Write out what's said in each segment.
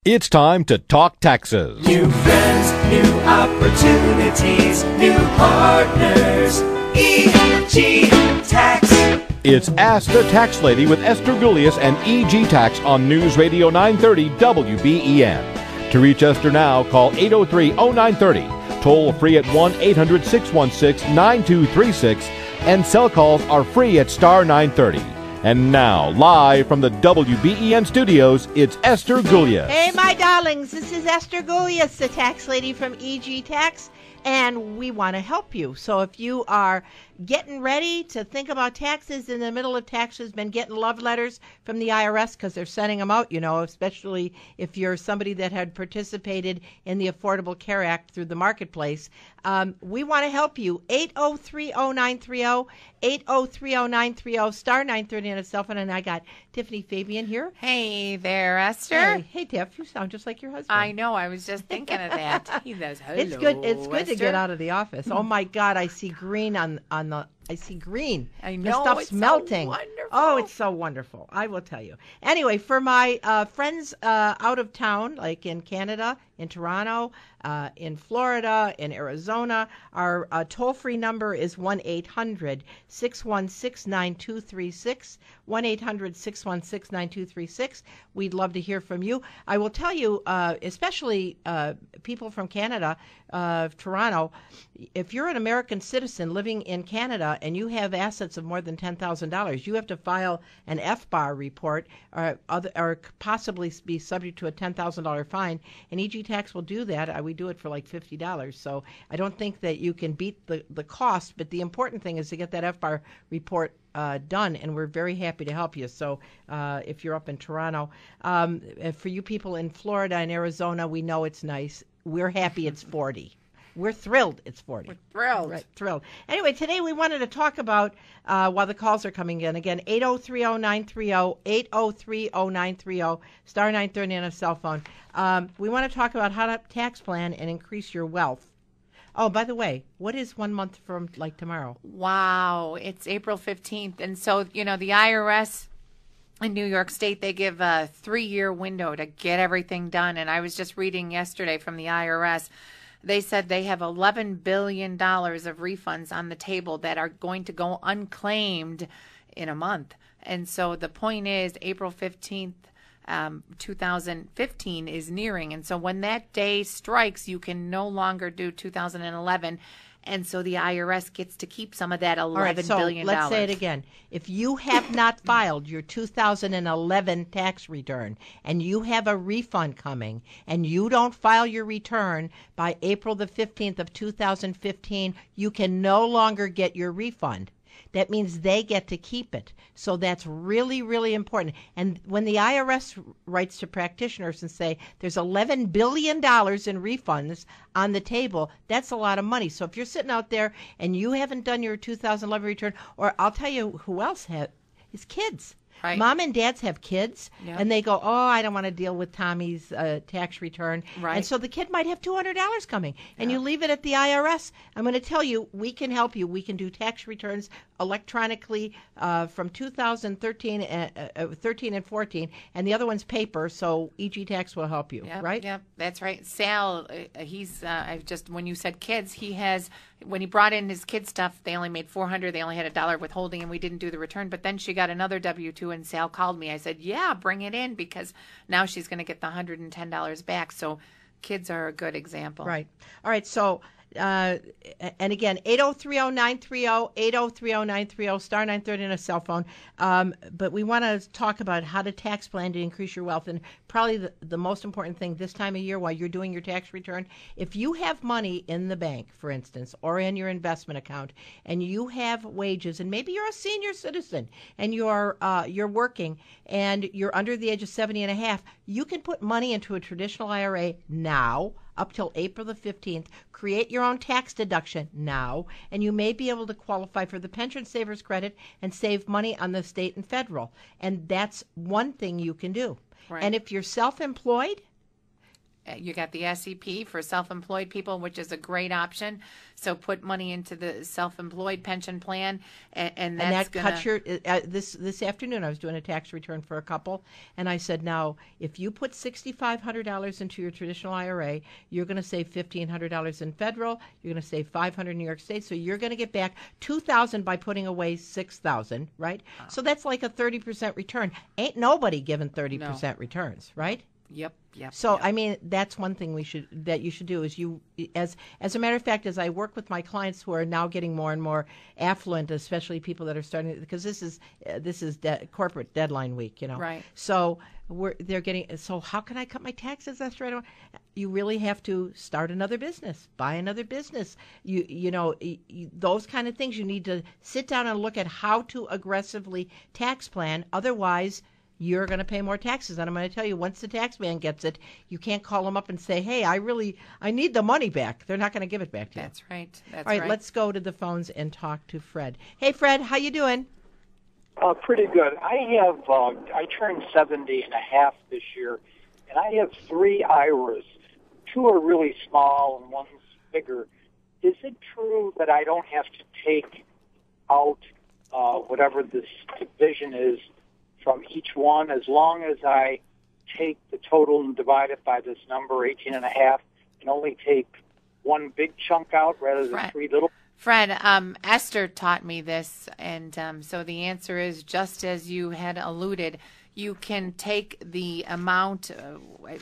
It's time to talk taxes. New friends, new opportunities, new partners. EG Tax. It's Ask the Tax Lady with Esther Gulius and EG Tax on News Radio 930 WBEN. To reach Esther now, call 803-0930. Toll free at 1-800-616-9236. And cell calls are free at star 930. And now, live from the WBEN studios, it's Esther Gulius. Hey, my darlings, this is Esther Gulius, the tax lady from EG Tax, and we want to help you. So if you are getting ready to think about taxes in the middle of taxes, been getting love letters from the IRS because they're sending them out, especially if you're somebody that had participated in the Affordable Care Act through the marketplace, we want to help you. 8030930, 8030930, star 930 on a cell phone. And I got Tiffany Fabian here. Hey there, Esther. Hey, Tiff, you sound just like your husband. I know. I was just thinking of that. He says, hello, It's good to Esther. get out of the office. Oh my God, I see green I see green. I know, The stuff's it's so melting. wonderful. Oh, it's so wonderful. I will tell you. Anyway, for my friends out of town, like in Canada, in Toronto, in Florida, in Arizona, our toll-free number is 1-800-616-9236, 1-800-616-9236. We'd love to hear from you. I will tell you, especially people from Canada, Toronto, if you're an American citizen living in Canada and you have assets of more than $10,000, you have to file an FBAR report or possibly be subject to a $10,000 fine. And EG Tax will do that. We do it for like $50. So I don't think that you can beat the cost, but the important thing is to get that FBAR report done, and we're very happy to help you. So if you're up in Toronto, for you people in Florida and Arizona, we know it's nice. We're happy it's 40. We're thrilled it's 40. We're thrilled. Right, thrilled. Anyway, today we wanted to talk about, while the calls are coming in, again, 8030930, 8030930, star 930 on a cell phone. We want to talk about how to tax plan and increase your wealth. Oh, by the way, what is 1 month from like tomorrow? Wow, it's April 15th. And so, the IRS in New York State, they give a 3-year window to get everything done. And I was just reading yesterday from the IRS. They said they have $11 billion of refunds on the table that are going to go unclaimed in a month. And so the point is April 15th, 2015 is nearing. And so when that day strikes, you can no longer do 2011. And so the IRS gets to keep some of that $11 billion. Let's say it again. If you have not filed your 2011 tax return and you have a refund coming and you don't file your return by April the 15th of 2015, you can no longer get your refund. That means they get to keep it. So that's really, really important. And when the IRS writes to practitioners and say there's $11 billion in refunds on the table, that's a lot of money. So if you're sitting out there and you haven't done your 2011 return, or I'll tell you who else is kids. Right. Mom and dads have kids, Yep. and they go, oh, I don't want to deal with Tommy's tax return. Right. And so the kid might have $200 coming, and you leave it at the IRS. I'm going to tell you, we can help you. We can do tax returns electronically from 2013 13 and 14, and the other one's paper, so EG Tax will help you, right? Yep, that's right. Sal, when you said kids, when he brought in his kid stuff, they only made $400. They only had $1 withholding, and we didn't do the return. But then she got another W-2, and Sal called me. I said, yeah, bring it in, because now she's going to get the $110 back. So kids are a good example. Right. All right, so... and again, 8030930, 8030930, star 930 on a cell phone. But we want to talk about how to tax plan to increase your wealth. And probably the most important thing this time of year while you're doing your tax return, if you have money in the bank, for instance, or in your investment account, and you have wages, and maybe you're a senior citizen and you're working and you're under the age of 70 and a half, you can put money into a traditional IRA now up till April the 15th. Create your own tax deduction now, and you may be able to qualify for the Pension Savers Credit and save money on the state and federal. And that's one thing you can do. Right. And if you're self-employed, You got the SEP for self-employed people, which is a great option. So put money into the self-employed pension plan, and that's that cuts your this afternoon I was doing a tax return for a couple, and I said, now if you put $6,500 into your traditional IRA, you're going to save $1,500 in federal, you're going to save $500 in New York State, so you're going to get back $2,000 by putting away $6,000, right? So that's like a 30% return. Ain't nobody giving 30% returns, right? Yep. So I mean, that's one thing you should do is as a matter of fact, as I work with my clients who are now getting more and more affluent, especially people that are starting, because this is corporate deadline week, Right. So they're getting. So how can I cut my taxes? That's right. You really have to start another business, buy another business. Those kind of things. You need to sit down and look at how to aggressively tax plan. Otherwise, you're going to pay more taxes. And I'm going to tell you, once the tax man gets it, you can't call them up and say, hey, I need the money back. They're not going to give it back to you. That's right. All right, let's go to the phones and talk to Fred. Hey, Fred, how you doing? Pretty good. I turned 70 and a half this year, and I have 3 IRAs. 2 are really small and one's bigger. Is it true that I don't have to take out whatever this division is from each one, as long as I take the total and divide it by this number, 18 and a half, and only take one big chunk out rather than 3 little? Fred, Esther taught me this, and so the answer is just as you had alluded. You can take the amount,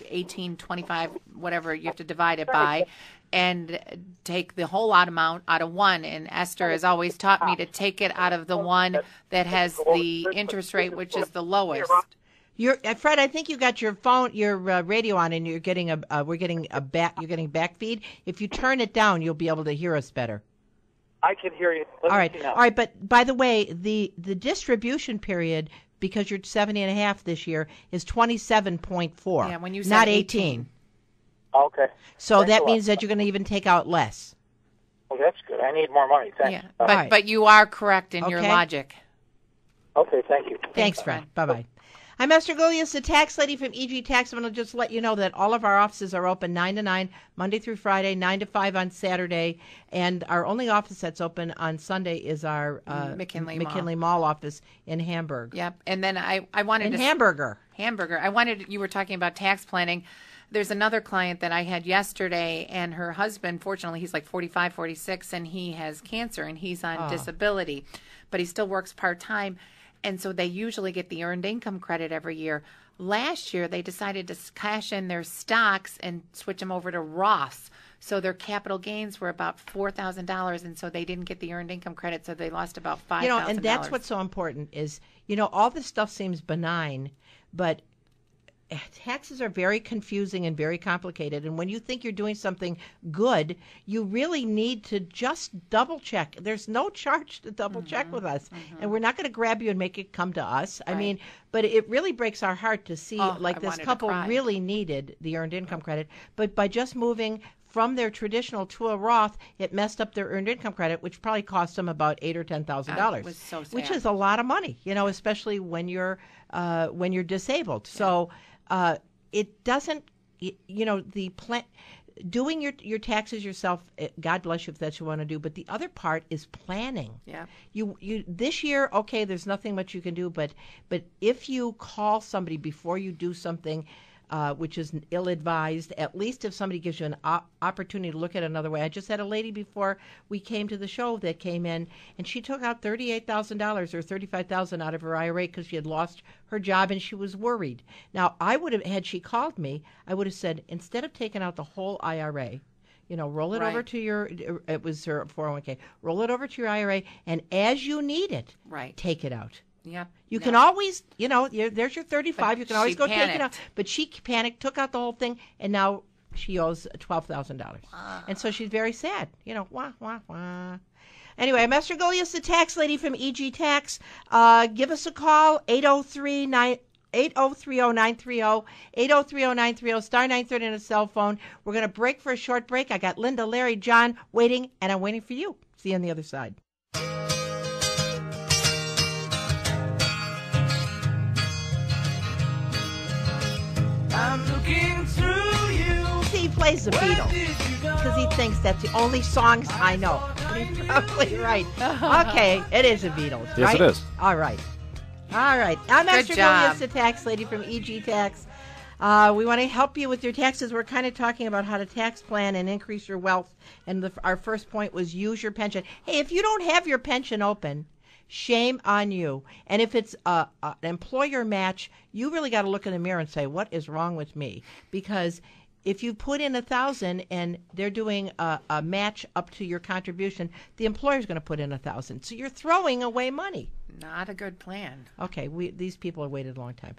18, 25, whatever you have to divide it by, and take the whole amount out of one. And Esther has always taught me to take it out of the one that has the interest rate, which is the lowest. Fred, I think you got your radio on, and you're getting you're getting back feed. If you turn it down, you'll be able to hear us better. I can hear you. All right. But by the way, the distribution period, because you're 70 and a half this year, is 27.4. Yeah, when you said not 18. Okay. So Thanks that means that you're going to even take out less. Oh, that's good. I need more money. Thanks. Yeah, but you are correct in your logic. Okay, thank you. Thanks, Fred. Bye-bye. I'm Esther Gulius, the tax lady from EG Tax. I'm going to just let you know that all of our offices are open 9 to 9, Monday through Friday, 9 to 5 on Saturday, and our only office that's open on Sunday is our McKinley Mall office in Hamburg. Yep, and then I wanted Hamburger. You were talking about tax planning. There's another client that I had yesterday, and her husband, fortunately, he's like 45, 46, and he has cancer, and he's on disability, but he still works part-time. And so they usually get the earned income credit every year. Last year, they decided to cash in their stocks and switch them over to Roths. So their capital gains were about $4,000, and so they didn't get the earned income credit, so they lost about $5,000. And that's what's so important is, all this stuff seems benign, but taxes are very confusing and very complicated. And when you think you're doing something good, you really need to just double check. There's no charge to double check with us. And we're not going to grab you and make it come to us. Right. I mean, but it really breaks our heart to see this couple really needed the earned income credit. But by just moving from their traditional to a Roth, it messed up their earned income credit, which probably cost them about $8,000 or $10,000. It was so sad. Which is a lot of money, especially when you're disabled. Yeah. So it doesn't, the plan, doing your taxes yourself, God bless you if that's what you want to do. But the other part is planning. Yeah. You this year, okay, there's nothing much you can do, but if you call somebody before you do something, which is ill-advised, at least if somebody gives you an opportunity to look at it another way. I just had a lady before we came to the show that came in, and she took out $38,000 or $35,000 out of her IRA because she had lost her job and she was worried. Now, I would have, had she called me, I would have said, instead of taking out the whole IRA, roll it over to it was her 401k, roll it over to your IRA, and as you need it, take it out. Yeah. You can always, there's your 35. But you can always go panicked. take it out. But she panicked, took out the whole thing, and now she owes $12,000. And so she's very sad. Wah, wah, wah. Anyway, I'm Esther Gulius, the tax lady from EG Tax. Give us a call, 803-930-930, 803-0930, star 930 on a cell phone. We're going to break for a short break. I got Linda, Larry, John waiting, and I'm waiting for you. See you on the other side. I'm looking through you, plays the Beatles because he thinks that's the only songs I know. And he's probably right. Okay, it is the Beatles, right? Yes, it is. All right. I'm Good Esther job. Julius, the tax lady from EG Tax. We want to help you with your taxes. We're kind of talking about how to tax plan and increase your wealth. And our first point was use your pension. Hey, if you don't have your pension open, shame on you. And if it's an employer match, you really got to look in the mirror and say, what is wrong with me? Because if you put in $1,000 and they're doing a match up to your contribution, the employer's going to put in $1,000. So you're throwing away money. Not a good plan. Okay, these people have waited a long time.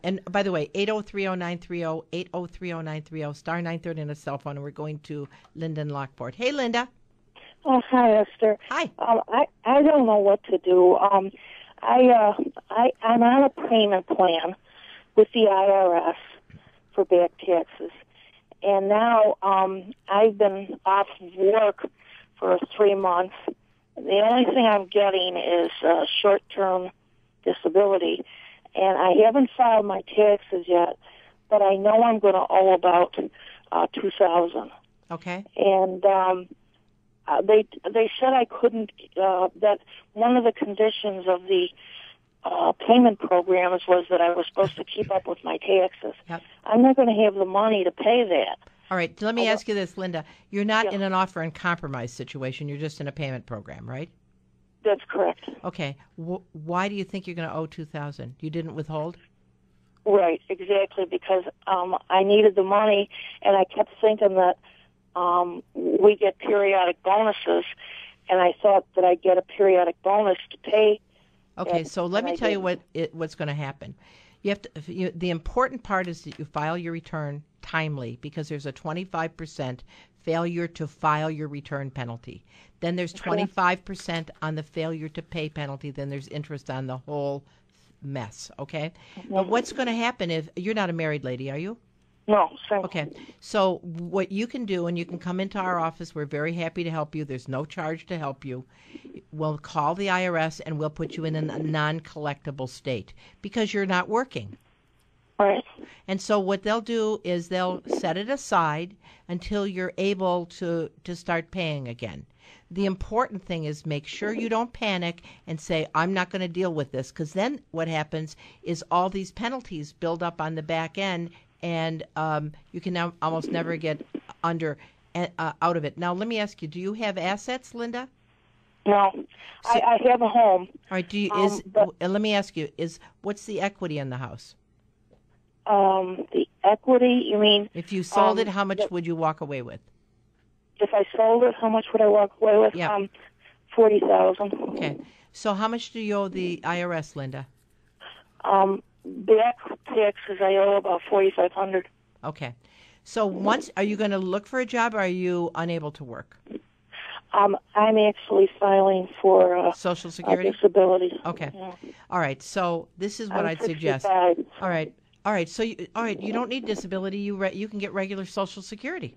And by the way, 8030930, 8030930, star 930 on a cell phone, and we're going to Linda in Lockport. Hey, Linda. Oh, hi, Esther. Hi. I don't know what to do. I'm on a payment plan with the IRS for back taxes, and now I've been off work for 3 months. The only thing I'm getting is short-term disability, and I haven't filed my taxes yet, but I know I'm going to owe about $2,000. Okay. And they said I couldn't. That one of the conditions of the payment programs was that I was supposed to keep up with my taxes. Yep. I'm not going to have the money to pay that. All right, let me ask you this, Linda. You're not in an offer and compromise situation. You're just in a payment program, right? That's correct. Okay. Why do you think you're going to owe $2,000? You didn't withhold? Right, exactly, because I needed the money, and I kept thinking that we get periodic bonuses, and I thought that I'd get a periodic bonus to pay. Okay, so let me tell you what's going to happen. You have to. The important part is that you file your return timely, because there's a 25% failure to file your return penalty. Then there's 25% on the failure to pay penalty. Then there's interest on the whole mess. Okay, but what's going to happen if you're not a married lady? Are you? No, sir. Okay. So what you can do, and you can come into our office, we're very happy to help you. There's no charge to help you. We'll call the IRS and we'll put you in a non-collectible state because you're not working. Right. And so what they'll do is they'll set it aside until you're able to start paying again. The important thing is make sure you don't panic and say, I'm not going to deal with this, because then what happens is all these penalties build up on the back end, and you can now almost never get out of it. Now, let me ask you, do you have assets, Linda? No, I have a home. All right. Let me ask you, what's the equity in the house? The equity, you mean? If you sold it, how much would you walk away with? If I sold it, how much would I walk away with? Yeah. $40,000. Okay. So how much do you owe the IRS, Linda? Back taxes, I owe about $4,500. Okay. So are you going to look for a job, or are you unable to work? I'm actually filing for Social Security? Disability. Okay. Yeah. All right. So this is what I'm I'd suggest. 65. All right. So you don't need disability. You can get regular Social Security.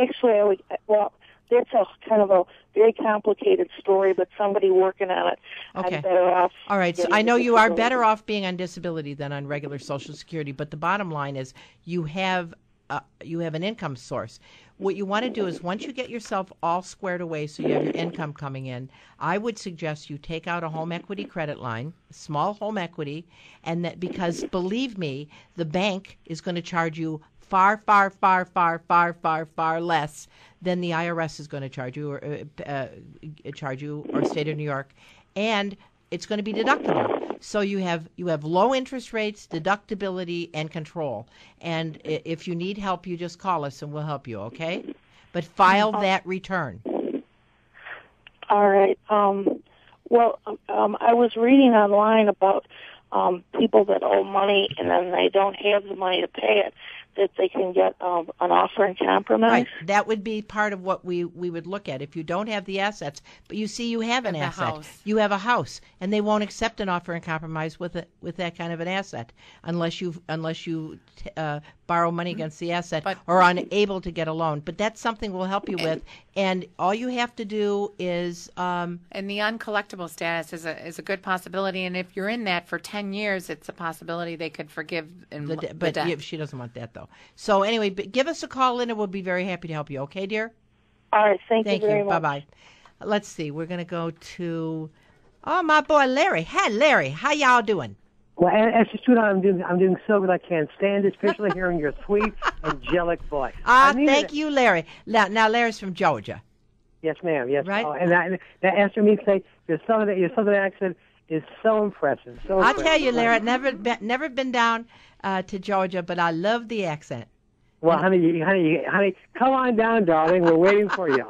Actually, that's a kind of a very complicated story, but somebody working on it, Okay. I'm better off. All right. So getting I know you are disability. better off being on disability than on regular Social Security, but the bottom line is you have an income source. What you want to do is, once you get yourself all squared away so you have your income coming in, I would suggest you take out a home equity credit line, small home equity, and that, because believe me, the bank is going to charge you far, far, far, far, far, far, far less than the IRS is going to charge you, or state of New York, and it's going to be deductible. So you have low interest rates, deductibility, and control. And if you need help, you just call us and we'll help you. Okay? But file that return. All right. I was reading online about people that owe money and then they don't have the money to pay it, that they can get an offer in compromise. Right. That would be part of what we would look at if you don't have the assets. But you see, you have an asset. House. You have a house, and they won't accept an offer in compromise with that kind of an asset unless you borrow money against the asset or are unable to get a loan. But that's something we'll help you with. And all you have to do is and the uncollectible status is a good possibility. And if you're in that for 10 years, it's a possibility they could forgive the debt. She doesn't want that, though. So anyway, give us a call in and we'll be very happy to help you. Okay, dear? All right, thank you Thank very you. much. Bye-bye. Let's see. We're going to go to, my boy Larry. Hey, Larry. How y'all doing? Well, as a student, I'm doing so good I can't stand it, especially hearing your sweet, angelic voice. Thank you, Larry. Now, Larry's from Georgia. Yes, ma'am. Yes, Right. Oh, and that answer me to say your southern accent is so impressive. So I'll impressive. tell you, Larry, I've never been down to Georgia, but I love the accent. Well, honey, come on down, darling. We're waiting for you.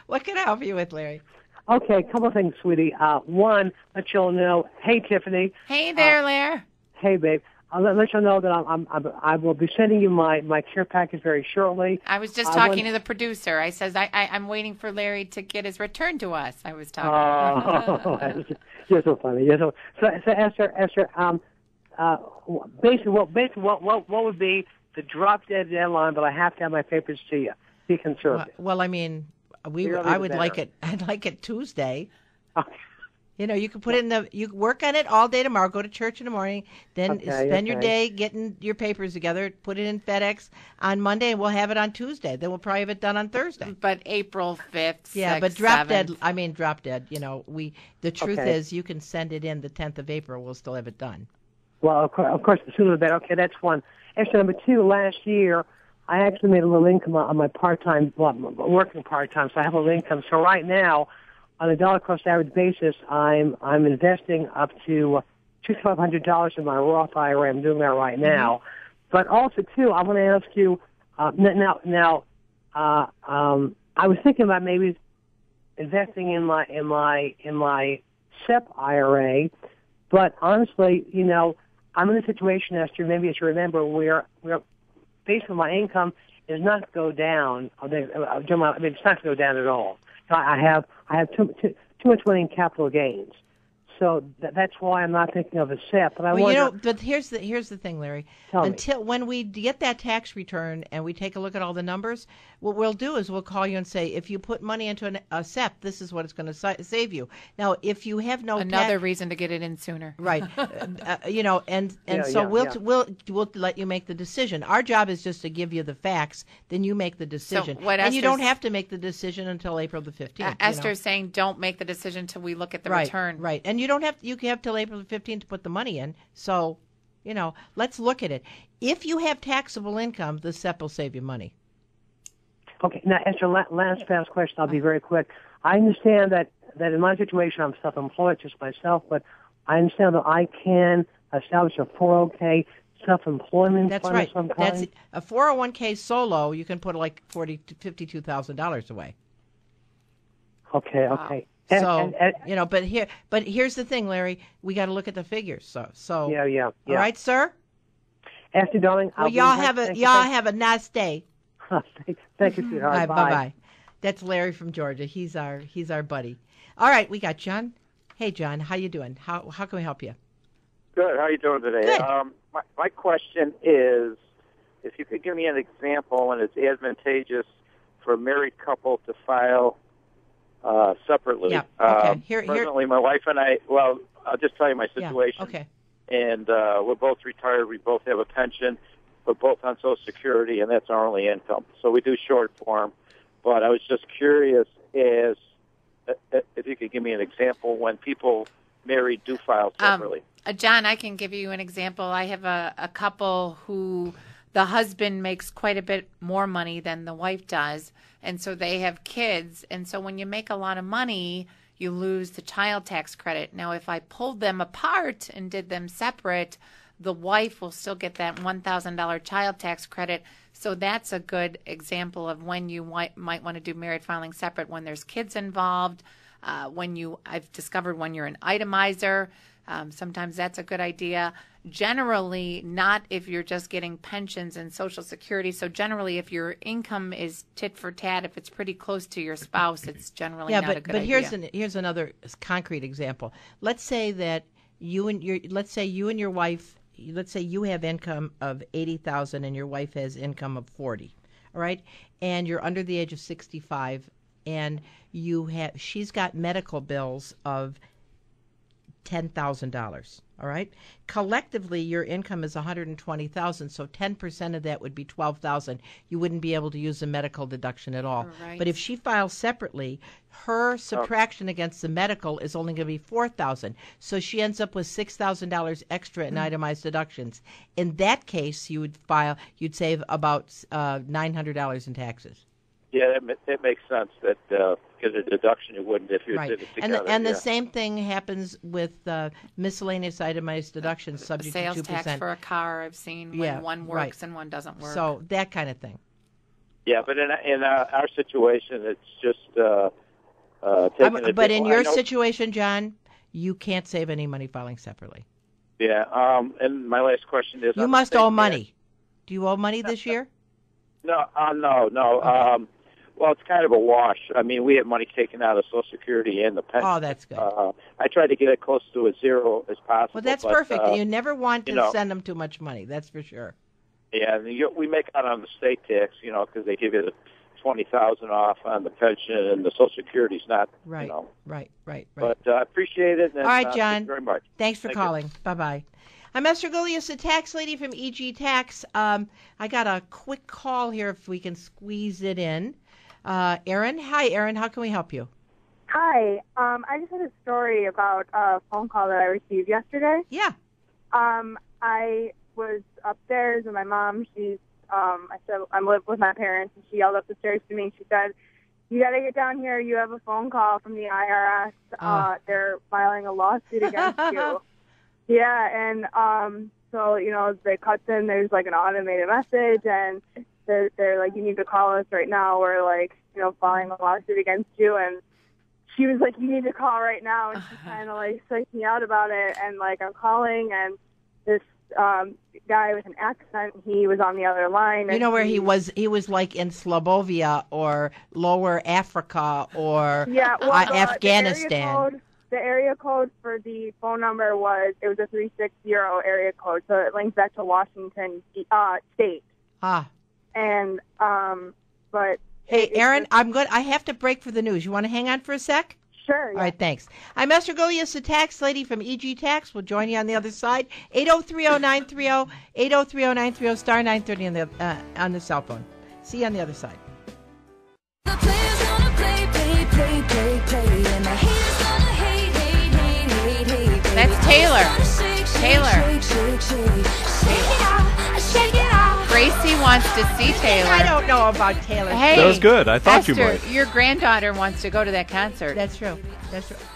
What can I help you with, Larry? Okay, a couple of things, sweetie. One, let you all know. Hey, Tiffany. Hey there, Lair. Hey, babe. I'll let you know that I will be sending you my care package very shortly. I was just talking to the producer. I says I'm waiting for Larry to get his return to us. I was talking. Oh, you're so funny. So Esther, basically, what would be the drop dead deadline? But I have to have my papers to you. Be conservative. Well, I mean, earlier I the would better. like it. I'd like it Tuesday. Okay. You can put it in you work on it all day tomorrow. Go to church in the morning, then Okay, spend your okay. day getting your papers together. Put it in FedEx on Monday, and we'll have it on Tuesday. Then we'll probably have it done on Thursday. But April 5th, Yeah, 6th, but drop 7th. dead. I mean, drop dead. The truth Okay. is, you can send it in the 10th of April. We'll still have it done. Well, of course, the sooner the better. Okay, that's one. Actually, number two, last year, I actually made a little income on my part-time, working part-time, so I have a little income. So right now, on a dollar cost average basis, I'm investing up to $2,500 in my Roth IRA. I'm doing that right now. But also, too, I want to ask you, now, I was thinking about maybe investing in my SEP IRA, but honestly, I'm in a situation, Esther, maybe as you remember, where based on my income is not to go down. It's not to go down at all. I have too much money in capital gains, so that's why I'm not thinking of a SEP. But I wonder. But here's the thing, Larry. Tell me. Until when we get that tax return and we take a look at all the numbers, what we'll do is we'll call you and say, if you put money into a SEP, this is what it's going to save you. Now, if you have no Another reason to get it in sooner. right, so Yeah. we'll let you make the decision. Our job is just to give you the facts, then you make the decision, what and you don't Esther's- have to make the decision until April the 15th. Esther's saying don't make the decision till we look at the return. Right, and you have till April the 15th to put the money in. So, let's look at it. If you have taxable income, the SEP will save you money. Okay, now, Esther, last fast question. I'll be very quick. I understand that in my situation, I'm self-employed, just myself, but I understand that I can establish a 401k self-employment That's fund right. of some kind. That's a 401k solo. You can put like $40,000 to $52,000 away. Okay. So but here's the thing, Larry. We got to look at the figures. So Yeah. All right, sir. Esther, darling. Well, y'all have a nice day. Thank you, sweetheart. All right, bye. That's Larry from Georgia. He's our buddy. All right, we got John. Hey, John, how you doing? How can we help you? Good. How are you doing today? Good. My question is, if you could give me an example when it's advantageous for a married couple to file separately. Yeah. Okay. Here. Presently, my wife and I. Well, I'll just tell you my Yeah. situation. Okay. And we're both retired. We both have a pension. We're both on Social Security, and that's our only income. So we do short form. But I was just curious as if you could give me an example when people married do file separately. John, I can give you an example. I have a couple who the husband makes quite a bit more money than the wife does, and so they have kids. And so when you make a lot of money, you lose the child tax credit. Now, if I pulled them apart and did them separate, the wife will still get that $1,000 child tax credit. So that's a good example of when you might want to do married filing separate when there's kids involved. I've discovered when you're an itemizer, sometimes that's a good idea. Generally, not if you're just getting pensions and Social Security. So generally, if your income is tit for tat, if it's pretty close to your spouse, it's generally not a good idea. But here's another concrete example. Let's say that you and your wife. Let's say you have income of $80,000 and your wife has income of $40,000, all right? And you're under the age of 65, and she's got medical bills of $10,000, All right. Collectively, your income is $120,000, so 10% of that would be $12,000. You wouldn't be able to use the medical deduction at all. Right. But if she files separately, her subtraction against the medical is only going to be $4,000. So she ends up with $6,000 extra in itemized deductions. In that case, you'd save about $900 in taxes. Yeah, it makes sense that because a deduction you wouldn't if you Right. did it together. And the same thing happens with miscellaneous itemized deductions subject Sales to 2%. tax for a car I've seen when one works right. and one doesn't work. So that kind of thing. Yeah, but in our situation, it's just taking But in your I know- situation, John, you can't save any money filing separately. Yeah, and my last question is... You on the must state owe tax- money. Do you owe money this year? No. Okay. Well, it's kind of a wash. I mean, we have money taken out of Social Security and the pension. Oh, that's good. I try to get it close to a zero as possible. Well, that's but, perfect. You never want to you know, send them too much money. That's for sure. Yeah, and we make out on the state tax, because they give you the $20,000 off on the pension, and the Social Security's not. Right. Right. But I appreciate it. And, all right, John. Thank you very much. Thanks for Thank you. calling. Bye-bye. I'm Esther Gulius, the tax lady from EG Tax. I got a quick call here if we can squeeze it in. Erin. Hi, Erin. How can we help you? Hi. I just had a story about a phone call that I received yesterday. Yeah. I was upstairs with my mom. I said I'm with my parents, and she yelled up the stairs to me. She said, "You got to get down here. You have a phone call from the IRS. They're filing a lawsuit against you." Yeah, and so they cut in. There's like an automated message, and they're like, "You need to call us right now. We're like, filing a lawsuit against you." And she was like, "You need to call right now," and she kind of like psyched me out about it. And like I'm calling, and this guy with an accent, he was on the other line. You know where he was? He was like in Slovovia or Lower Africa or Afghanistan. The area code for the phone number was a 360 area code, so it links back to Washington State. And but hey, Erin, I'm good. I have to break for the news. You want to hang on for a sec? Sure. All right, thanks. I'm Esther Gulius, the tax lady from EG Tax. We'll join you on the other side. 8030930, 8030930, star 930 on the cell phone. See you on the other side. The players gonna play, and the haters gonna hate. That's Taylor. Shake it out. Gracie wants to see Taylor. I don't know about Taylor. Hey, That was good. I thought Esther, you might. your granddaughter wants to go to that concert. That's true.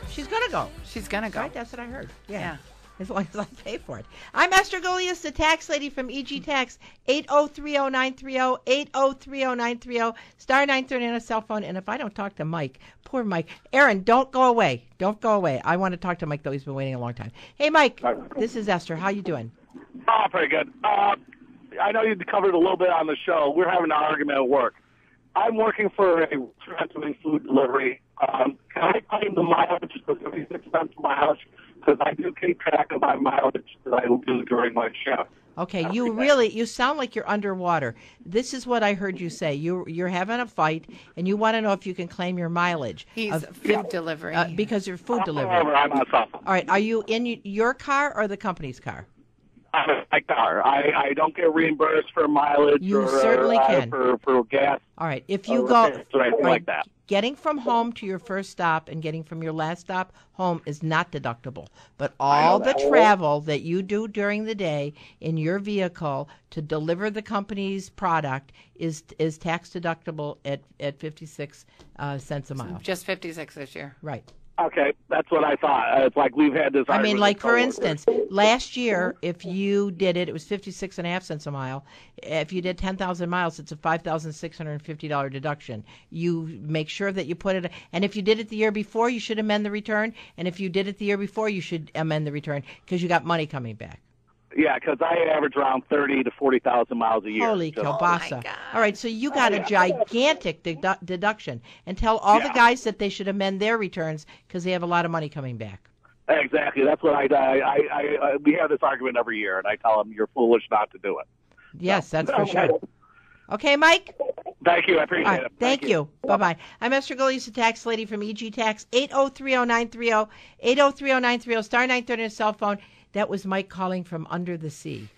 She's going to go. She's going to go. Right? That's what I heard. Yeah. As long as I pay for it. I'm Esther Gulius, the tax lady from EG Tax. 8030930, 8030930, star 930 on a cell phone. And if I don't talk to Mike, poor Mike. Erin, don't go away. Don't go away. I want to talk to Mike, though. He's been waiting a long time. Hey, Mike, this is Esther. How you doing? Oh, pretty good. I know you covered a little bit on the show. We're having an argument at work. I'm working for a restaurant doing food delivery. Can I claim the mileage, the 56 cents mileage? Because I do keep track of my mileage that I will do during my shift. Okay, you sound like you're underwater. This is what I heard you say. You're having a fight, and you want to know if you can claim your mileage. He's food delivery. Because you're food delivery. I'm on something. All right, are you in your car or the company's car? My car. I don't get reimbursed for mileage You or certainly can. For gas. All right, if you or go repairs or anything like that. Getting from home to your first stop and getting from your last stop home is not deductible. But all the travel that you do during the day in your vehicle to deliver the company's product is tax deductible at 56 cents a mile. Just 56 this year. Right. Okay, that's what I thought. It's like we've had this I mean, argument like, with for coworkers. instance, last year, if you did it was 56.5 cents a mile. If you did 10,000 miles, it's a $5,650 deduction. You make sure that you put it, and if you did it the year before, you should amend the return, and if you did it the year before, you should amend the return because you got money coming back. Yeah, because I average around 30 to 40,000 miles a year. Holy Just- kielbasa. All right, so you got a gigantic deduction. And tell all the guys that they should amend their returns because they have a lot of money coming back. Exactly. That's what I we have this argument every year, and I tell them you're foolish not to do it. Yes, that's for sure. Okay, Mike? Thank you. I appreciate it. Thank you. Bye-bye. I'm Esther Gulius, the tax lady from EG Tax, 8030930, 8030930, star 930 on a cell phone. That was Mike calling from under the sea.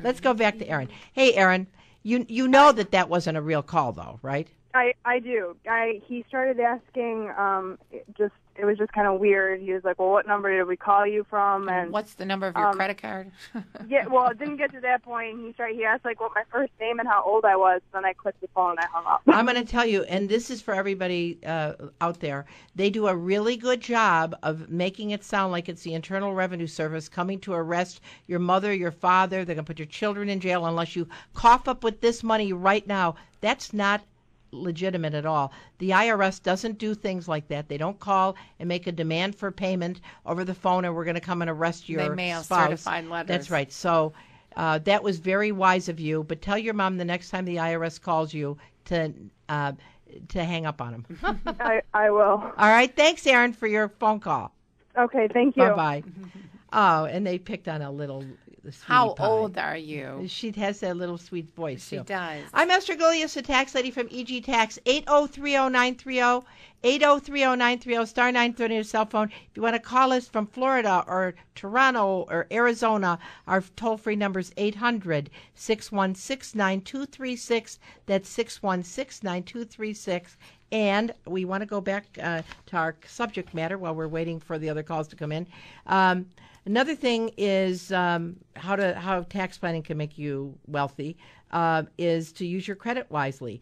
Let's go back to Aaron. Hey, Aaron, you know that wasn't a real call, though, right? I do. He started asking. It was just kind of weird. He was like, "Well, what number did we call you from?" And what's the number of your credit card? Yeah. Well, it didn't get to that point. He asked like what my first name and how old I was. Then I clicked the phone and I hung up. I'm going to tell you, and this is for everybody out there. They do a really good job of making it sound like it's the Internal Revenue Service coming to arrest your mother, your father. They're going to put your children in jail unless you cough up with this money right now. That's not legitimate at all. The IRS doesn't do things like that. They don't call and make a demand for payment over the phone, and we're going to come and arrest your spouse. They mail certified letters. That's right. So that was very wise of you. But tell your mom the next time the IRS calls you to hang up on them. I will. All right. Thanks, Aaron, for your phone call. Okay. Thank you. Bye-bye. Oh, and they picked on a little How pie. old are you? She has that little sweet voice. She does. I'm Esther Gullius, the tax lady from EG Tax, 8030930, 8030930, star 930 on your cell phone. If you want to call us from Florida or Toronto or Arizona, our toll-free number is 800-616-9236. That's 616-9236. And we want to go back to our subject matter while we're waiting for the other calls to come in. Another thing is how tax planning can make you wealthy is to use your credit wisely.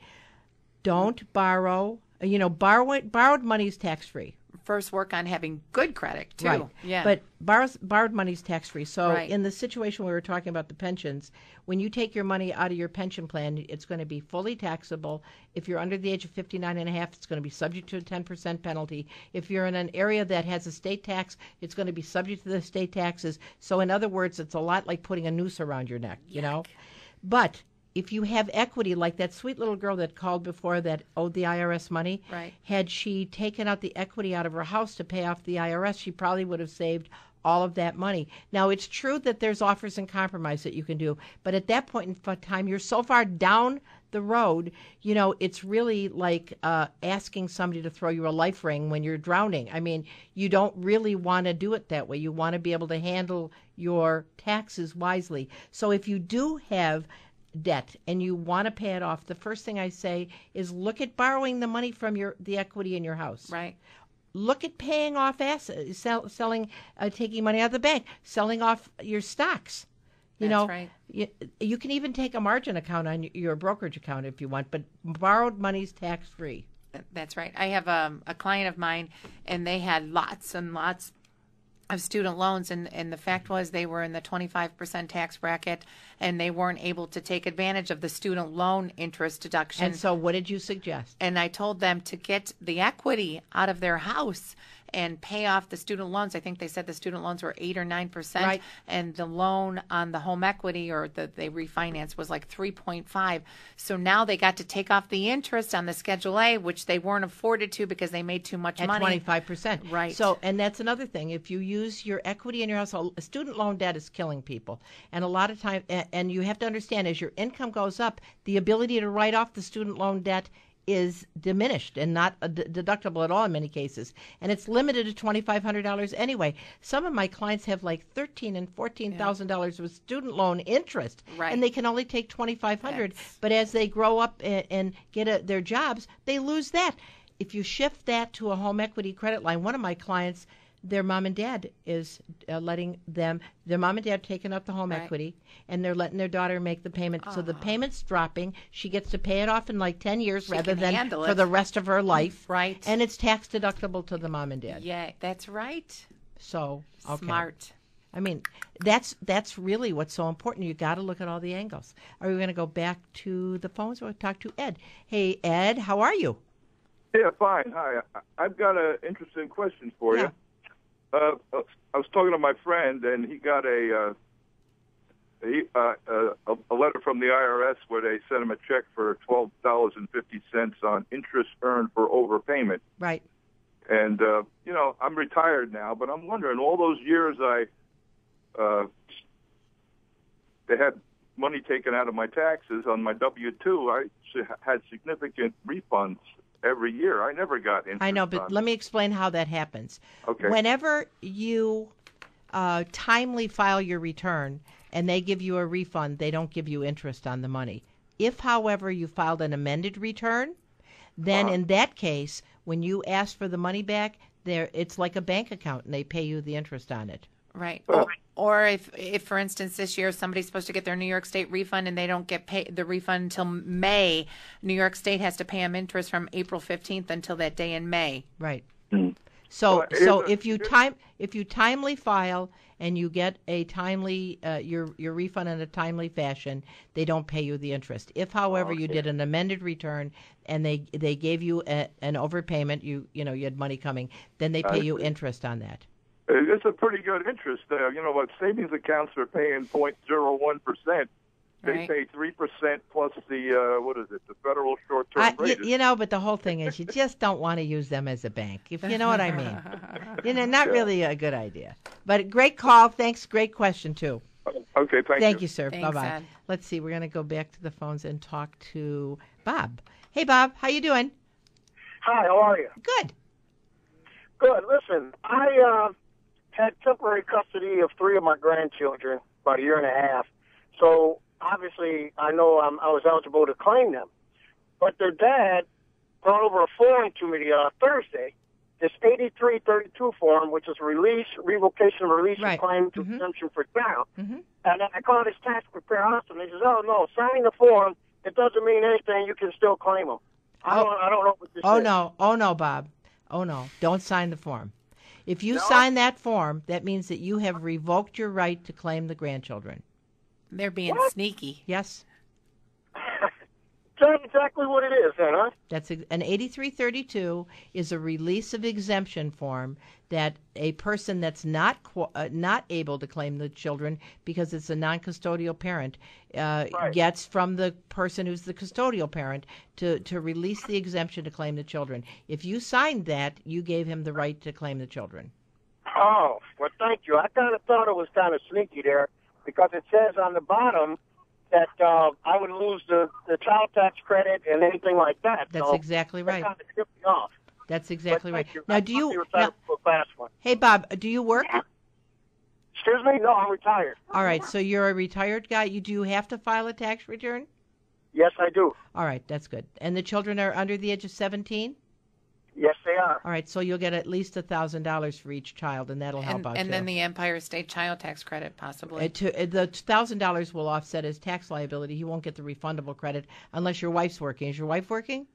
Don't borrow. Borrowed money is tax-free. First, work on having good credit, too. Right. Yeah. But borrowed money is tax-free. So Right. in the situation we were talking about the pensions, when you take your money out of your pension plan, it's going to be fully taxable. If you're under the age of 59 and a half, it's going to be subject to a 10% penalty. If you're in an area that has a state tax, it's going to be subject to the state taxes. So in other words, it's a lot like putting a noose around your neck, you know? But if you have equity, like that sweet little girl that called before that owed the IRS money, Right. had she taken out the equity out of her house to pay off the IRS, she probably would have saved all of that money. Now, it's true that there's offers and compromise that you can do, but at that point in time, you're so far down the road, it's really like asking somebody to throw you a life ring when you're drowning. I mean, you don't really want to do it that way. You want to be able to handle your taxes wisely. So if you do have debt and you want to pay it off, the first thing I say is look at borrowing the money from the equity in your house. Right. Look at paying off assets, selling, taking money out of the bank, selling off your stocks. That's right. You can even take a margin account on your brokerage account if you want, but borrowed money is tax-free. That's right. I have a client of mine, and they had lots and lots of student loans, and the fact was they were in the 25% tax bracket, and they weren't able to take advantage of the student loan interest deduction. And so what did you suggest? And I told them to get the equity out of their house and pay off the student loans. I think they said the student loans were 8 or 9%, Right. and the loan on the home equity or that they refinanced was like 3.5. So now they got to take off the interest on the Schedule A, which they weren't afforded to because they made too much At money. 25%. Right. So, and that's another thing. If you use your equity in your house, student loan debt is killing people. And a lot of time, and you have to understand, as your income goes up, the ability to write off the student loan debt is diminished and not deductible at all in many cases. And it's limited to $2,500 anyway. Some of my clients have like $13,000 and $14,000 with student loan interest, Right. and they can only take $2,500. But as they grow up and get their jobs, they lose that. If you shift that to a home equity credit line, one of my clients, their mom and dad is letting them, their mom and dad taking up the home Right. equity, and they're letting their daughter make the payment. So the payment's dropping. She gets to pay it off in like 10 years rather can than handle for it. the rest of her life. Right. And it's tax deductible to the mom and dad. Yeah, that's right. So, okay. Smart. I mean, that's really what's so important. You got to look at all the angles. Are we going to go back to the phones or talk to Ed? Hey, Ed, how are you? Yeah, fine. Hi. I've got an interesting question for you. I was talking to my friend, and he got a letter from the IRS where they sent him a check for $12.50 on interest earned for overpayment. Right. And I'm retired now, but I'm wondering, all those years they had money taken out of my taxes on my W-2. I had significant refunds every year. I never got interest. I know, but let me explain how that happens. Okay. Whenever you timely file your return and they give you a refund, they don't give you interest on the money. If, however, you filed an amended return, then in that case, when you ask for the money back, it's like a bank account and they pay you the interest on it. Right. Or if, for instance, this year somebody's supposed to get their New York State refund and they don't get the refund until May, New York State has to pay them interest from April 15th until that day in May. Right. So if you timely file and you get a timely your refund in a timely fashion, they don't pay you the interest. If, however, you did an amended return and they gave you an overpayment, you had money coming, then they pay you interest on that. It's a pretty good interest there. What savings accounts are paying 0.01%. They pay 3% plus the the federal short-term rate. But the whole thing is you just don't want to use them as a bank, if you know what I mean. Not really a good idea. But great call. Thanks. Great question, too. Okay, thank you, sir. Thanks, Bye-bye. Ed. Let's see. We're going to go back to the phones and talk to Bob. Hey, Bob. How you doing? Hi, how are you? Good. Good. Listen, I had temporary custody of 3 of my grandchildren about a year and a half. So obviously, I know I was eligible to claim them. But their dad brought over a form to me Thursday, this 8332 form, which is revocation of release and claim to exemption for child. And I called his tax preparer office, and he says, "Oh no, signing the form, it doesn't mean anything. You can still claim them." I don't know what this is. Oh no, Bob. Oh no, don't sign the form. If you sign that form, that means that you have revoked your right to claim the grandchildren. They're being sneaky. Yes. That's exactly what it is, then, huh? That's an 8332 is a release of exemption form that a person that's not able to claim the children because it's a non-custodial parent gets from the person who's the custodial parent to release the exemption to claim the children. If you signed that, you gave him the right to claim the children. Oh, well, thank you. I kind of thought it was kind of sneaky there because it says on the bottom that I would lose the child tax credit and anything like that. That's exactly right. That kind of tipped me off. That's exactly right. You. Now, hey, Bob, do you work? Excuse me? No, I'm retired. All right, so you're a retired guy. Do you have to file a tax return? Yes, I do. All right, that's good. And the children are under the age of 17? Yes, they are. All right, so you'll get at least $1,000 for each child, and that'll help out, and too. then the Empire State child tax credit, possibly. The $1,000 will offset his tax liability. He won't get the refundable credit unless your wife's working. Is your wife working?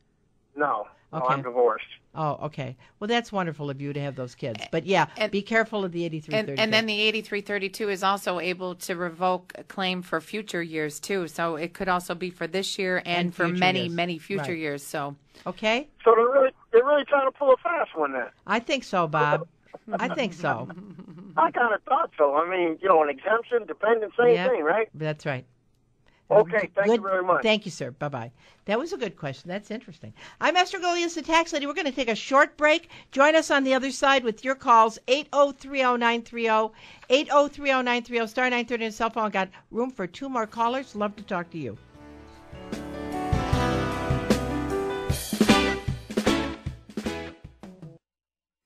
No. Okay. No, I'm divorced. Oh, okay. Well, that's wonderful of you to have those kids. But, yeah, be careful of the 8332. And then the 8332 is also able to revoke a claim for future years, too. So it could also be for this year and for many future years. So okay. So they're really trying to pull a fast one then. I think so, Bob. I think so. I kind of thought so. I mean, an exemption, dependent, same thing, right? That's right. Okay, thank you very much. Thank you, sir. Bye-bye. That was a good question. That's interesting. I'm Esther Golias, the tax lady. We're going to take a short break. Join us on the other side with your calls, 8030930, 8030930, star 930 on your cell phone. Got room for 2 more callers. Love to talk to you.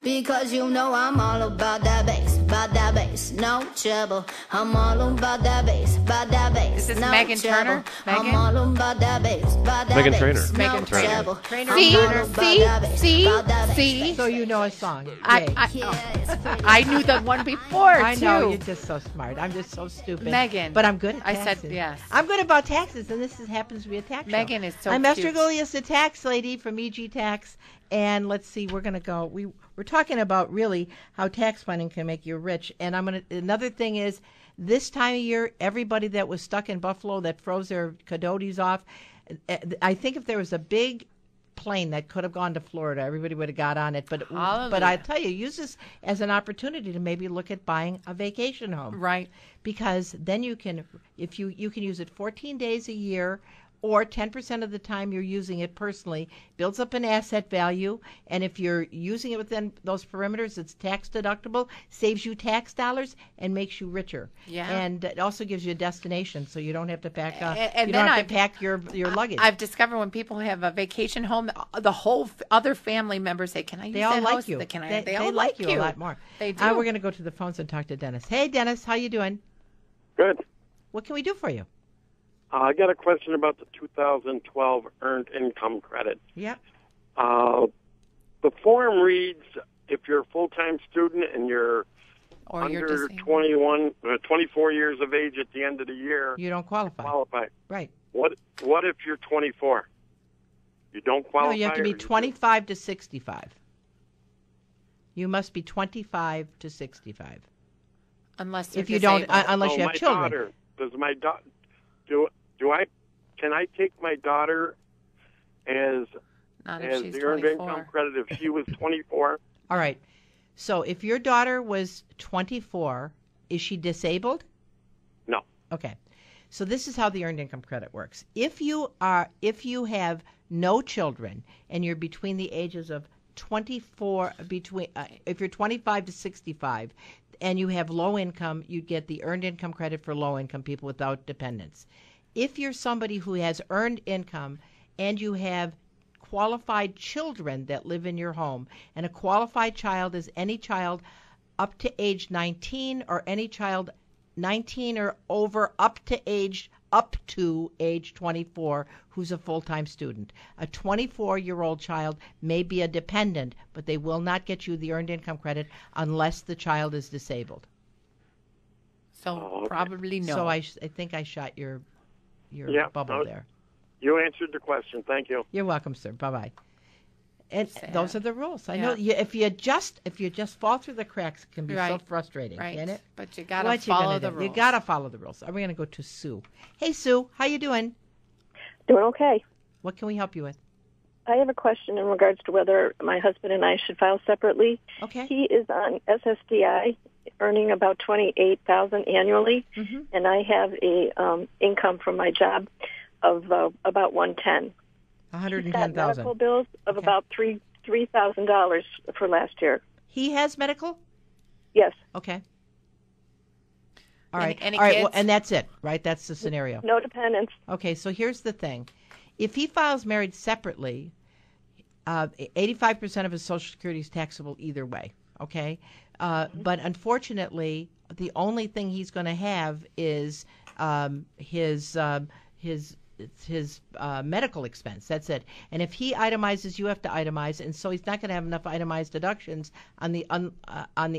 Because I'm all about that bass, no trouble. I'm all about that bass, Is this no Meghan trouble. Turner? I'm all about that bass, Meghan Trainor. no trouble. See? So you know a song. I knew the one before, I know, too. you're just so smart. I'm just so stupid. Meghan. But I'm good at taxes. I said yes. I'm good about taxes, and this happens to be a tax show. Meghan is so I'm cute. Esther Golias, the tax lady from EG Tax. And let's see, we're going to go. We're talking about really how tax planning can make you rich. And another thing is, this time of year, everybody that was stuck in Buffalo that froze their coyotes off, I think if there was a big plane that could have gone to Florida, everybody would have got on it. But I tell you, use this as an opportunity to maybe look at buying a vacation home. Right. Because then you can, if you can use it 14 days a year, or 10% of the time you're using it personally, builds up an asset value, and if you're using it within those perimeters, it's tax deductible, saves you tax dollars, and makes you richer. Yeah. And it also gives you a destination, so you don't have to pack. And you then don't have to pack your luggage. I've discovered when people have a vacation home, the whole other family members say, "Can I use They all that like house?" you. They all all like you a lot more. They do. We're going to go to the phones and talk to Dennis. Hey, Dennis, how you doing? Good. What can we do for you? I got a question about the 2012 Earned Income Credit. Yep. The form reads, if you're a full-time student and you're under 24 years of age at the end of the year, you don't qualify. Right. What if you're 24? You don't qualify? No, you have to be 25 to 65. You must be 25 to 65. Unless if you don't, unless you have my children. Daughter, does my daughter can I take my daughter as the Earned Income Credit if she was 24? All right. So if your daughter was 24, is she disabled? No. Okay. So this is how the Earned Income Credit works. If you have no children and you're between the ages of 24, if you're 25 to 65 and you have low income, you get the Earned Income Credit for low income people without dependents. If you're somebody who has earned income and you have qualified children that live in your home, and a qualified child is any child up to age 19 or any child 19 or over up to age 24 who's a full-time student. A 24-year-old child may be a dependent, but they will not get you the Earned Income Credit unless the child is disabled. So probably no. So I think I shot your bubble there. You answered the question. Thank you. You're welcome, sir. Bye-bye. And those are the rules. I know Yeah. if you just fall through the cracks, it can be so frustrating, Right. can it? But you got to follow the rules. You got to follow the rules. We're going to go to Sue. Hey, Sue, how you doing? Doing okay. What can we help you with? I have a question in regards to whether my husband and I should file separately. Okay. He is on SSDI, earning about $28,000 annually, and I have a income from my job of about $110,000. $110,000. Medical bills of about $3,000 for last year. He has medical? Yes. Okay. All right. Any All right. kids? Well, and that's it, right? That's the scenario. No dependents. Okay. So here's the thing: if he files married separately, 85% of his Social Security is taxable either way. Okay. But unfortunately, the only thing he's going to have is his medical expense. That's it. And if he itemizes, you have to itemize, and so he's not going to have enough itemized deductions on the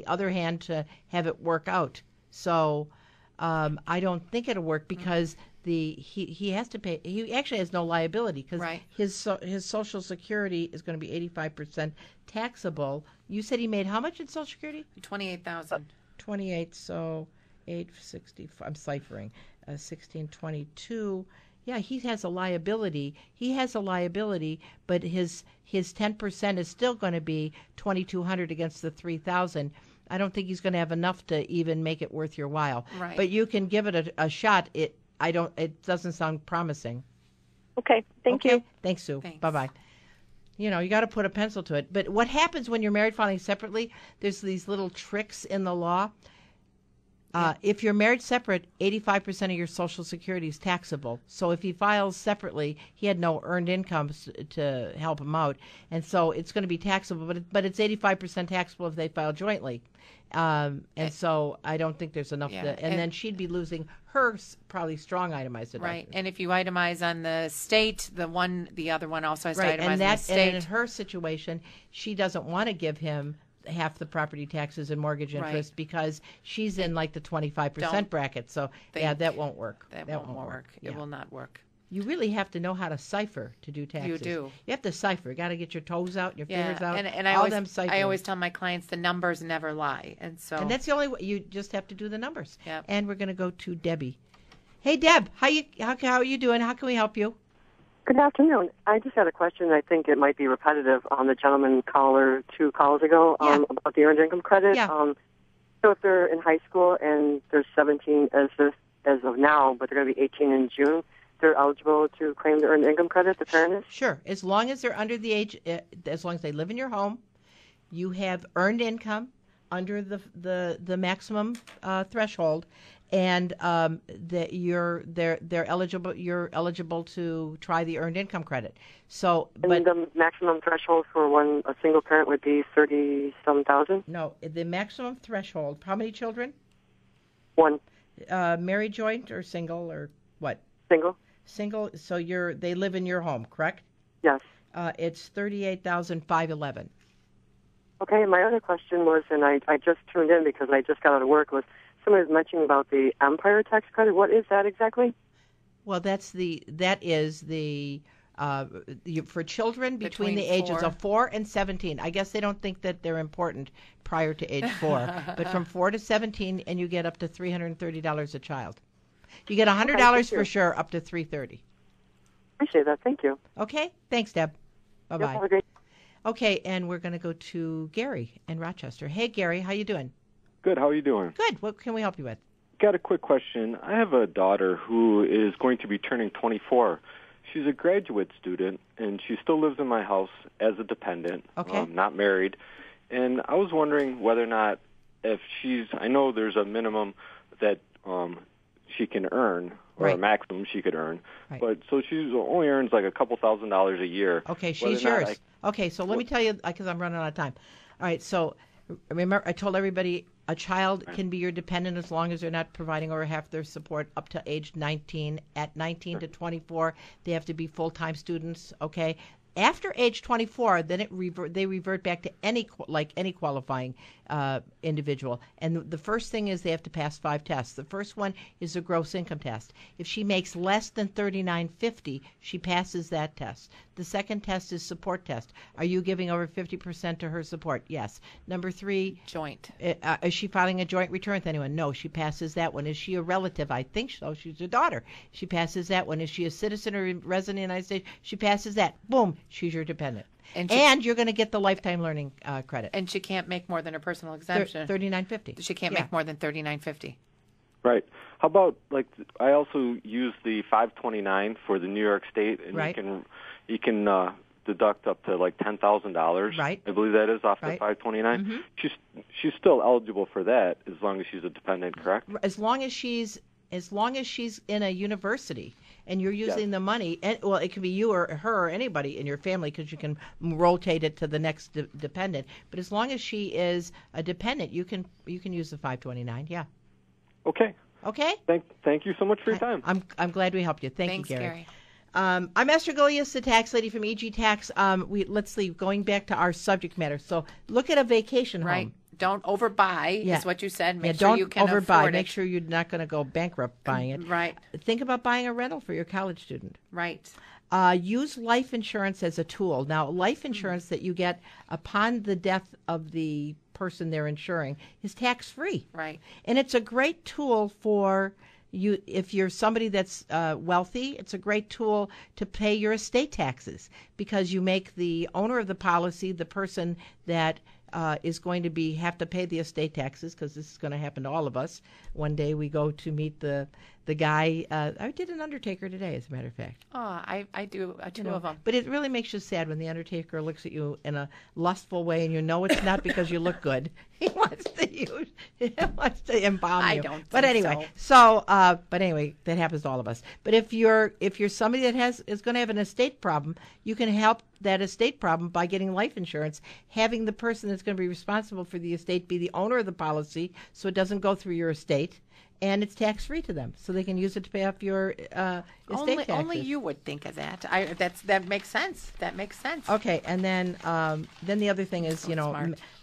other hand to have it work out. So I don't think it'll work because he has to pay. He actually has no liability because his Social Security is going to be 85% taxable. You said he made how much in Social Security? 28,000. 28. So 860. I'm ciphering. 1622. Yeah, he has a liability. But his 10% is still going to be $2,200 against the $3,000. I don't think he's going to have enough to even make it worth your while. Right. But you can give it a shot. It doesn't sound promising. Okay. Thank you. Thanks, Sue. Bye-bye. You got to put a pencil to it. But what happens when you're married filing separately, there's these little tricks in the law. If you're married separate, 85% of your Social Security is taxable. So if he files separately, he had no earned income to help him out. And so it's going to be taxable, but it's 85% taxable if they file jointly. And so I don't think there's enough. Yeah. And then she'd be losing her probably strong itemized deduction. Right. And if you itemize on the state, the other one also has to itemize on the state. And in her situation, she doesn't want to give him half the property taxes and mortgage interest because she's in like the 25% bracket. So that won't work. That won't work. It will not work. You really have to know how to cipher to do taxes. You do. You have to cipher. You got to get your toes out, your fingers out. And I always tell my clients the numbers never lie, and that's the only way. You just have to do the numbers. Yep. And we're going to go to Debbie. Hey, Deb, how are you doing? How can we help you? Good afternoon. I just had a question. I think it might be repetitive on the gentleman caller 2 calls ago about the Earned Income Credit. Yeah. So if they're in high school and they're 17 as of now, but they're going to be 18 in June, they're eligible to claim the earned income credit, the parent is? Sure. As long as they're under the age, as long as they live in your home, you have earned income under the maximum threshold, and that they're eligible. You're eligible to try the earned income credit. So, and the maximum threshold for a single parent would be $30,000. No, the maximum threshold. How many children? One. Married, joint, or single, or what? Single. Single. So they live in your home, correct? Yes. It's $38,511. Okay. My other question was, and I just tuned in because I just got out of work, was somebody was mentioning about the Empire tax credit. What is that exactly? Well, that is the for children between the ages of 4 and 17. I guess they don't think that they're important prior to age 4, but from 4 to 17, and you get up to $330 a child. You get $100 for sure, up to $330. Appreciate that. Thank you. Okay. Thanks, Deb. Bye bye. Have a great. Okay, and we're going to go to Gary in Rochester. Hey, Gary, how you doing? Good. How are you doing? Good. What can we help you with? Got a quick question. I have a daughter who is going to be turning 24. She's a graduate student, and she still lives in my house as a dependent, not married. And I was wondering whether or not I know there's a minimum that she can earn, or a maximum she could earn. Right. But so she only earns like a couple $1,000s a year. Okay, she's yours. Okay, so let me tell you, because I'm running out of time. All right, so remember, I told everybody a child can be your dependent as long as they're not providing over half their support up to age 19. At 19 to 24, they have to be full-time students, okay? After age 24, then they revert back to any qualifying individual. And the first thing is they have to pass 5 tests. The first one is a gross income test. If she makes less than $39.50, she passes that test. The second test is support test. Are you giving over 50% to her support? Yes. Number 3, joint. Is she filing a joint return with anyone? No, she passes that one. Is she a relative? I think so. She's a daughter. She passes that one. Is she a citizen or resident in the United States? She passes that. Boom, she's your dependent. And you're going to get the lifetime learning credit. And she can't make more than her personal exemption. $39.50. She can't make more than $39.50. Right. How about, I also use the 529 for the New York State, and you can deduct up to $10,000. Right. I believe that is off the 529. Mm-hmm. She's still eligible for that as long as she's a dependent, correct? As long as she's in a university and you're using the money, and well, it can be you or her or anybody in your family because you can rotate it to the next dependent. But as long as she is a dependent, you can use the 529. Yeah. Okay. Okay. Thank you so much for your time. I'm glad we helped you. Thanks, you, Gary. I'm Esther Gilius, the tax lady from EG Tax. Let's see, going back to our subject matter. So look at a vacation home. Don't overbuy, is what you said. Make sure don't you can overbuy. afford it. Make sure you're not going to go bankrupt buying it. Right. Think about buying a rental for your college student. Right. Use life insurance as a tool. Now, life insurance that you get upon the death of the person they're insuring is tax-free. Right. And it's a great tool for you if you're somebody that's wealthy. It's a great tool to pay your estate taxes because you make the owner of the policy the person that is going to have to pay the estate taxes, because this is going to happen to all of us. One day we go to meet the guy. I did an undertaker today, as a matter of fact. Oh, I do two of them. But it really makes you sad when the undertaker looks at you in a lustful way, and you know it's not because you look good. He wants to embalm you. I don't. But anyway, but anyway, that happens to all of us. But if you're somebody that is going to have an estate problem, you can help that estate problem by getting life insurance, having the person that's going to be responsible for the estate be the owner of the policy, so it doesn't go through your estate. And it's tax-free to them, so they can use it to pay off your estate taxes. Only you would think of that. That makes sense. That makes sense. Okay, and then the other thing is,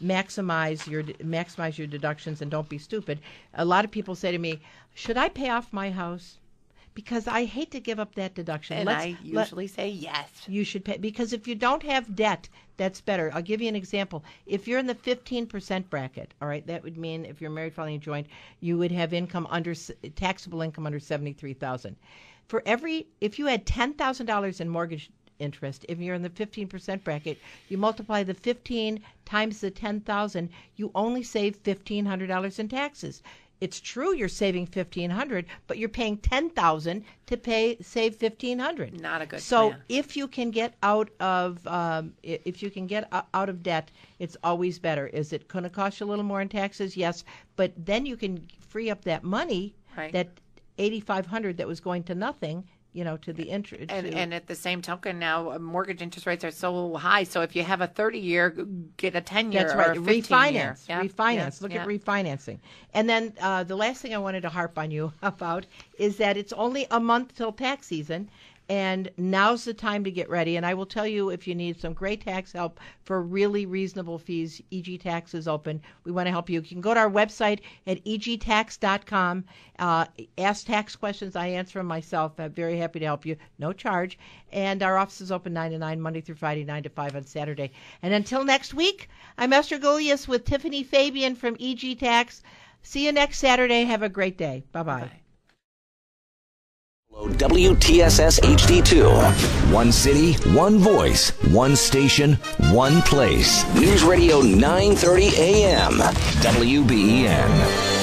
maximize your deductions and don't be stupid. A lot of people say to me, "Should I pay off my house?" Because I hate to give up that deduction. And I usually say yes. You should pay, because if you don't have debt, that's better. I'll give you an example. If you're in the 15% bracket, all right, that would mean if you're married filing joint, you would have taxable income under $73,000. If you had $10,000 in mortgage interest, if you're in the 15% bracket, you multiply the 15 times the 10,000, you only save $1,500 in taxes. it's true you're saving $1,500, but you're paying $10,000 to save $1,500. Not a good So plan. if you can get out of out of debt, it's always better. Is it going to cost you a little more in taxes? Yes, but then you can free up that money, Right. that $8,500 that was going to nothing, to the interest. And at the same token, now mortgage interest rates are so high. So if you have a 30-year, get a 10-year That's right. or a 15-year. Refinance. Refinance. Look at refinancing. And then the last thing I wanted to harp on you about is that it's only a month till tax season, and now's the time to get ready. And I will tell you, if you need some great tax help for really reasonable fees, EG Tax is open. We want to help you. You can go to our website at egtax.com. Ask tax questions. I answer them myself. I'm very happy to help you. No charge. And our office is open 9 to 9, Monday through Friday, 9 to 5 on Saturday. And until next week, I'm Esther Gulius with Tiffany Fabian from EG Tax. See you next Saturday. Have a great day. Bye-bye. WTSS HD2. One city, one voice, one station, one place. News Radio 930 AM. WBEN.